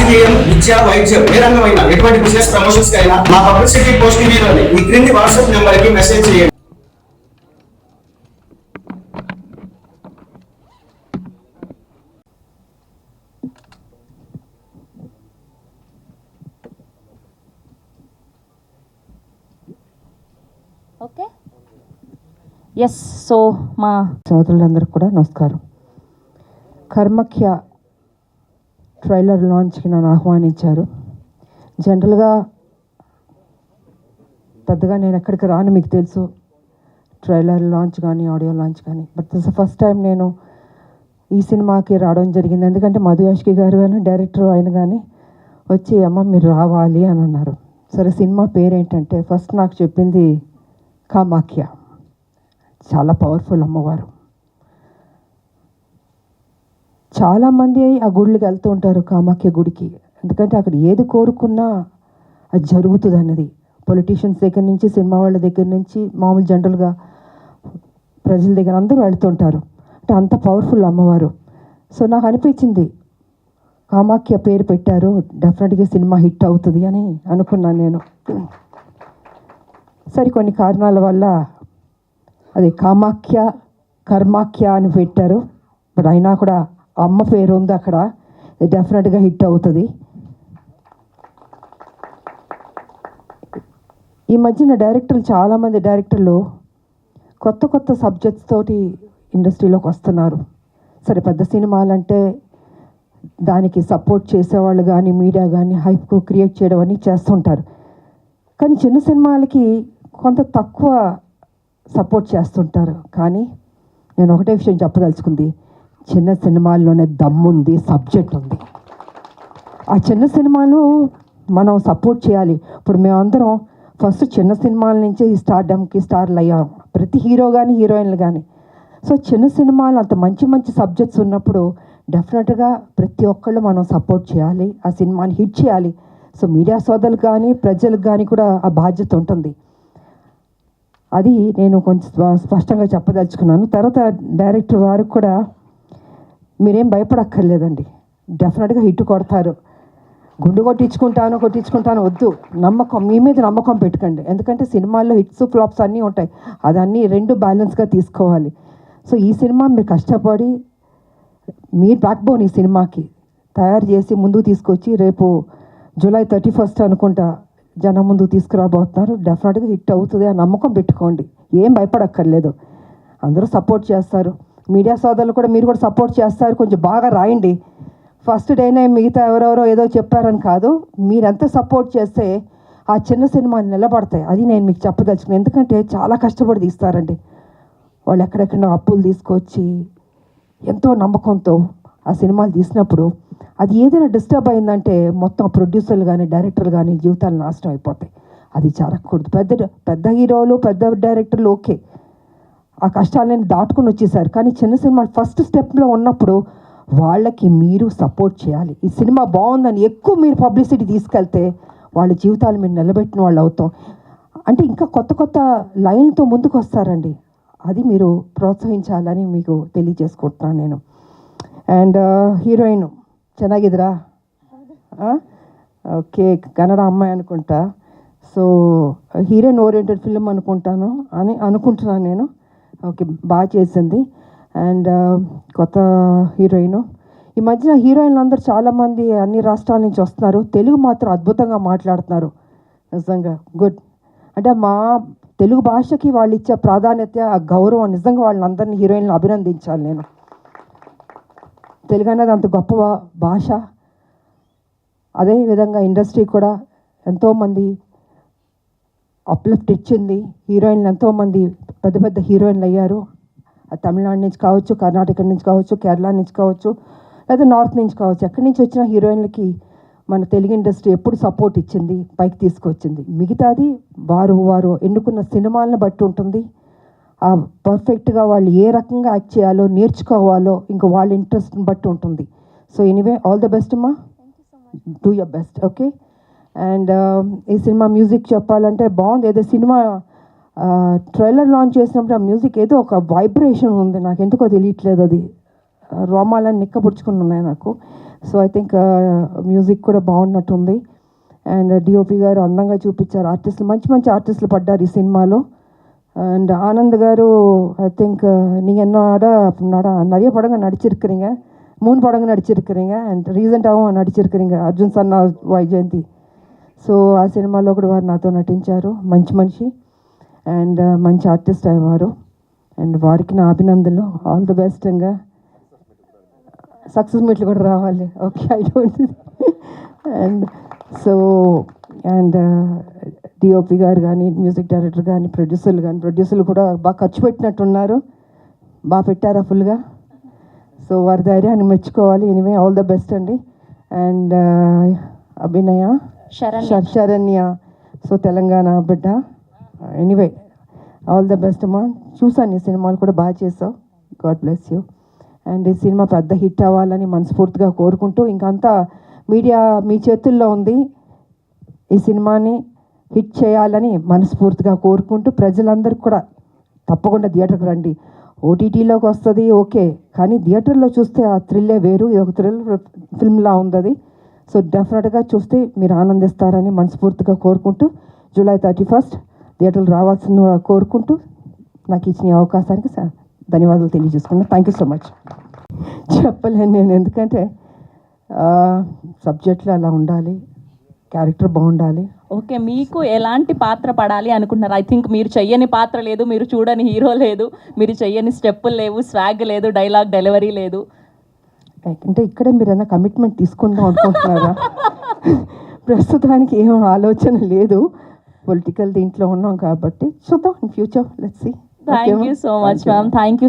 రాజకీయం, విద్య, వైద్యం ఏ రంగమైనా ఎటువంటి బిజినెస్ ప్రమోషన్స్ అయినా మా పబ్లిసిటీ పోస్ట్ మీలోని ఈ క్రింది వాట్సాప్ నెంబర్ కి మెసేజ్ చేయండి. Okay yes. సో మా సోదరులందరికీ కూడా నమస్కారం. కర్మఖ్య ట్రైలర్ లాంచ్కి నన్ను ఆహ్వానించారు. జనరల్గా పెద్దగా నేను ఎక్కడికి రాను, మీకు తెలుసు, ట్రైలర్ లాంచ్ కానీ ఆడియో లాంచ్ కానీ. బట్ దిస్ ఫస్ట్ టైం నేను ఈ సినిమాకి రావడం జరిగింది. ఎందుకంటే మధు యాష్కి గారు కానీ డైరెక్టర్ ఆయన కానీ వచ్చి అమ్మ మీరు రావాలి అని అన్నారు. సరే సినిమా పేరేంటంటే ఫస్ట్ నాకు చెప్పింది కామాఖ్య, చాలా పవర్ఫుల్ అమ్మవారు. చాలామంది ఆ గుడికి వెళ్తూ ఉంటారు, కామాఖ్య గుడికి. ఎందుకంటే అక్కడ ఏది కోరుకున్నా అది జరుగుతుంది అన్నది. పొలిటీషియన్స్ దగ్గర నుంచి, సినిమా వాళ్ళ దగ్గర నుంచి, మామూలు జనరల్గా ప్రజల దగ్గర అందరూ వెళ్తుంటారు. అంటే అంత పవర్ఫుల్ అమ్మవారు. సో నాకు అనిపించింది కామాఖ్య పేరు పెట్టారు, డెఫినెట్గా సినిమా హిట్ అవుతుంది అని అనుకున్నాను నేను. సరే కొన్ని కారణాల వల్ల అది కామాఖ్య కర్మాఖ్య అని పెట్టారు. బట్ అయినా కూడా అమ్మ పేరు ఉంది అక్కడ, డెఫినెట్గా హిట్ అవుతుంది. ఈ మధ్యన డైరెక్టర్లు, చాలామంది డైరెక్టర్లు కొత్త కొత్త సబ్జెక్ట్స్ తోటి ఇండస్ట్రీలోకి వస్తున్నారు. సరే పెద్ద సినిమాలంటే దానికి సపోర్ట్ చేసేవాళ్ళు కానీ మీడియా కానీ హైప్ క్రియేట్ చేయడం అని చేస్తుంటారు. కానీ చిన్న సినిమాలకి కొంత తక్కువ సపోర్ట్ చేస్తుంటారు. కానీ నేను ఒకటే విషయం చెప్పదలుచుకుంది, చిన్న సినిమాల్లోనే దమ్ముంది, సబ్జెక్ట్ ఉంది. ఆ చిన్న సినిమాలు మనం సపోర్ట్ చేయాలి. ఇప్పుడు మేమందరం ఫస్ట్ చిన్న సినిమాల నుంచి ఈ స్టార్డమ్కి స్టార్లు అయ్యాం, ప్రతి హీరో కానీ హీరోయిన్లు కానీ. సో చిన్న సినిమాలు అంత మంచి మంచి సబ్జెక్ట్స్ ఉన్నప్పుడు డెఫినెట్గా ప్రతి ఒక్కళ్ళు మనం సపోర్ట్ చేయాలి, ఆ సినిమాని హిట్ చేయాలి. సో మీడియా సోదరులకు కానీ ప్రజలకు కానీ కూడా ఆ బాధ్యత ఉంటుంది. అది నేను కొంచెం స్పష్టంగా చెప్పదలుచుకున్నాను. తర్వాత డైరెక్టర్ వారికి కూడా మీరేం భయపడక్కర్లేదండి, డెఫినెట్గా హిట్ కొడతారు. గుండు కొట్టించుకుంటాను వద్దు, నమ్మకం, మీ మీద నమ్మకం పెట్టుకోండి. ఎందుకంటే సినిమాల్లో హిట్స్ ఫ్లాప్స్ అన్నీ ఉంటాయి, అదన్నీ రెండు బ్యాలెన్స్గా తీసుకోవాలి. సో ఈ సినిమా మీరు కష్టపడి మీ బ్యాక్ బోన్ ఈ సినిమాకి తయారు చేసి ముందుకు తీసుకొచ్చి రేపు జూలై 31 అనుకుంటా జనం ముందుకు తీసుకురాబోతున్నారు. డెఫినెట్గా హిట్ అవుతుంది, ఆ నమ్మకం పెట్టుకోండి, ఏం భయపడక్కర్లేదు. అందరూ సపోర్ట్ చేస్తారు, మీడియా సోదరులు కూడా మీరు కూడా సపోర్ట్ చేస్తారు. కొంచెం బాగా రాయండి. ఫస్ట్ డేనే మిగతా ఎవరెవరో ఏదో చెప్పారని కాదు, మీరెంత సపోర్ట్ చేస్తే ఆ చిన్న సినిమాలు నిలబడతాయి. అది నేను మీకు చెప్పదలుచుకున్నాను. ఎందుకంటే చాలా కష్టపడి తీస్తారండి వాళ్ళు, ఎక్కడెక్కడో అప్పులు తీసుకొచ్చి ఎంతో నమ్మకంతో ఆ సినిమాలు తీసినప్పుడు అది ఏదైనా డిస్టర్బ్ అయిందంటే మొత్తం ప్రొడ్యూసర్లు కానీ డైరెక్టర్లు కానీ జీవితాలు నాశనం అయిపోతాయి. అది జరగకూడదు. పెద్ద హీరోలు పెద్ద డైరెక్టర్లు ఓకే, ఆ కష్టాలని దాటుకుని వచ్చేసారు. కానీ చిన్న సినిమాలు ఫస్ట్ స్టెప్లో ఉన్నప్పుడు వాళ్ళకి మీరు సపోర్ట్ చేయాలి. ఈ సినిమా బాగుందని ఎక్కువ మీరు పబ్లిసిటీ తీసుకెళ్తే వాళ్ళ జీవితాలు మీరు నిలబెట్టిన వాళ్ళు అవుతాం. అంటే ఇంకా కొత్త కొత్త లైన్తో ముందుకు వస్తారండి, అది మీరు ప్రోత్సహించాలని మీకు తెలియజేసుకుంటున్నాను నేను. అండ్ హీరోయిన్ ಚೆನ್ನಾಗಿದ್ದೀರಾ? ఓకే, కన్నడ అమ్మాయి అనుకుంటా. సో హీరోయిన్ ఓరియంటెడ్ ఫిల్మ్ అనుకుంటున్నాను నేను. ఓకే, బాగా చేసింది. అండ్ కొత్త హీరోయిన్. ఈ మధ్యన హీరోయిన్లు అందరూ చాలామంది అన్ని రాష్ట్రాల నుంచి వస్తున్నారు, తెలుగు మాత్రం అద్భుతంగా మాట్లాడుతున్నారు. నిజంగా గుడ్. అంటే మా తెలుగు భాషకి వాళ్ళు ఇచ్చే ప్రాధాన్యత, ఆ గౌరవం, నిజంగా వాళ్ళందరినీ హీరోయిన్లు అభినందించాలి నేను. తెలుగు అనేది అంత గొప్ప భాష. అదేవిధంగా ఇండస్ట్రీ కూడా ఎంతోమంది అప్లిఫ్ట్ ఇచ్చింది. హీరోయిన్లు ఎంతోమంది పెద్ద పెద్ద హీరోయిన్లు అయ్యారు. తమిళనాడు నుంచి కావచ్చు, కర్ణాటక నుంచి కావచ్చు, కేరళ నుంచి కావచ్చు, లేదా నార్త్ నుంచి కావచ్చు, ఎక్కడి నుంచి వచ్చిన హీరోయిన్లకి మన తెలుగు ఇండస్ట్రీ ఎప్పుడు సపోర్ట్ ఇచ్చింది, పైకి తీసుకొచ్చింది. మిగతాది వారు ఎన్నుకున్న సినిమాలను బట్టి ఉంటుంది. పర్ఫెక్ట్గా వాళ్ళు ఏ రకంగా యాక్ట్ చేయాలో నేర్చుకోవాలో ఇంకా వాళ్ళ ఇంట్రెస్ట్ని బట్టి ఉంటుంది. So anyway, all the best అమ్మా, do your best. Okay. And ఈ సినిమా మ్యూజిక్ చెప్పాలంటే బాగుంది. ఏదో సినిమా ట్రైలర్ లాంచ్ చేసినప్పుడు ఆ మ్యూజిక్ ఏదో ఒక వైబ్రేషన్ ఉంది, నాకు ఎందుకో తెలియట్లేదు. అది రోమాలని నిక్కబుడుచుకుని ఉన్నాయి నాకు. సో ఐ థింక్ మ్యూజిక్ కూడా బాగున్నట్టుంది. అండ్ డిఓపి గారు అందంగా చూపించారు. ఆర్టిస్టులు మంచి మంచి ఆర్టిస్టులు పడ్డారు ఈ సినిమాలో. And Anand car I think நீங்கள் என்னோட நிறைய படங்கள் நடிச்சிருக்கிறீங்க, 3 படங்கள் நடிச்சிருக்கிறீங்க and రీసెంట్గాவும் నడిచిరుக்கிறீங்க Arjun Sanna Vyjayanthi. So ఆ సినిమాలో కూడా వారు నాతో నటించారు. మంచి మనిషి అండ్ మంచి ఆర్టిస్ట్ అయ్యేవారు. అండ్ వారికి నా అభినందనలు. All the best. ఇంకా సక్సెస్ మీట్లు కూడా రావాలి. Okay, I don't and so and DOP గారు కానీ, మ్యూజిక్ డైరెక్టర్ కానీ, ప్రొడ్యూసర్లు కూడా బాగా ఖర్చు పెట్టినట్టున్నారు. బాగా పెట్టారా ఫుల్గా? సో వారి ధైర్యాన్ని మెచ్చుకోవాలి. ఎనీవే ఆల్ ద బెస్ట్ అండి. అండ్ అభినయ శరణ్య, సో తెలంగాణ బిడ్డ. ఎనీవే ఆల్ ద బెస్ట్ అమ్మా. చూసాను ఈ సినిమాలు కూడా బాగా చేసావు. God bless you. అండ్ ఈ సినిమా పెద్ద హిట్ అవ్వాలని మనస్ఫూర్తిగా కోరుకుంటూ, ఇంకంతా మీడియా మీ చేతుల్లో ఉంది. ఈ సినిమాని హిట్ చేయాలని మనస్ఫూర్తిగా కోరుకుంటూ, ప్రజలందరికీ కూడా తప్పకుండా థియేటర్కి రండి. ఓటీటీలోకి వస్తుంది ఓకే, కానీ థియేటర్లో చూస్తే ఆ థ్రిల్లే వేరు. ఇది ఒక థ్రిల్ ఫిల్మ్లా ఉంది అది. సో డెఫినెట్గా చూస్తే మీరు ఆనందిస్తారని మనస్ఫూర్తిగా కోరుకుంటూ, జూలై 31 థియేటర్లు రావాల్సిన కోరుకుంటూ, నాకు ఇచ్చిన అవకాశానికి ధన్యవాదాలు తెలియజేసుకున్నాను. Thank you so much. చెప్పలేను నేను, ఎందుకంటే సబ్జెక్ట్లో అలా ఉండాలి, క్యారెక్టర్ బాగుండాలి. ఓకే, మీకు ఎలాంటి పాత్ర పడాలి అనుకుంటున్నారు? ఐ థింక్ మీరు చెయ్యని పాత్ర లేదు, మీరు చూడని హీరో లేదు, మీరు చెయ్యని స్టెప్పులు లేవు, స్వాగ్ లేదు, డైలాగ్ డెలివరీ లేదు. అంటే ఇక్కడే మీరు ఏమైనా కమిట్మెంట్ తీసుకుందాం అనుకుంటున్నారా? ప్రస్తుతానికి ఏం ఆలోచన లేదు. పొలిటికల్ దీంట్లో ఉన్నాం కాబట్టి చూద్దాం in future. Let's see. Thank you so much ma'am. Thank you.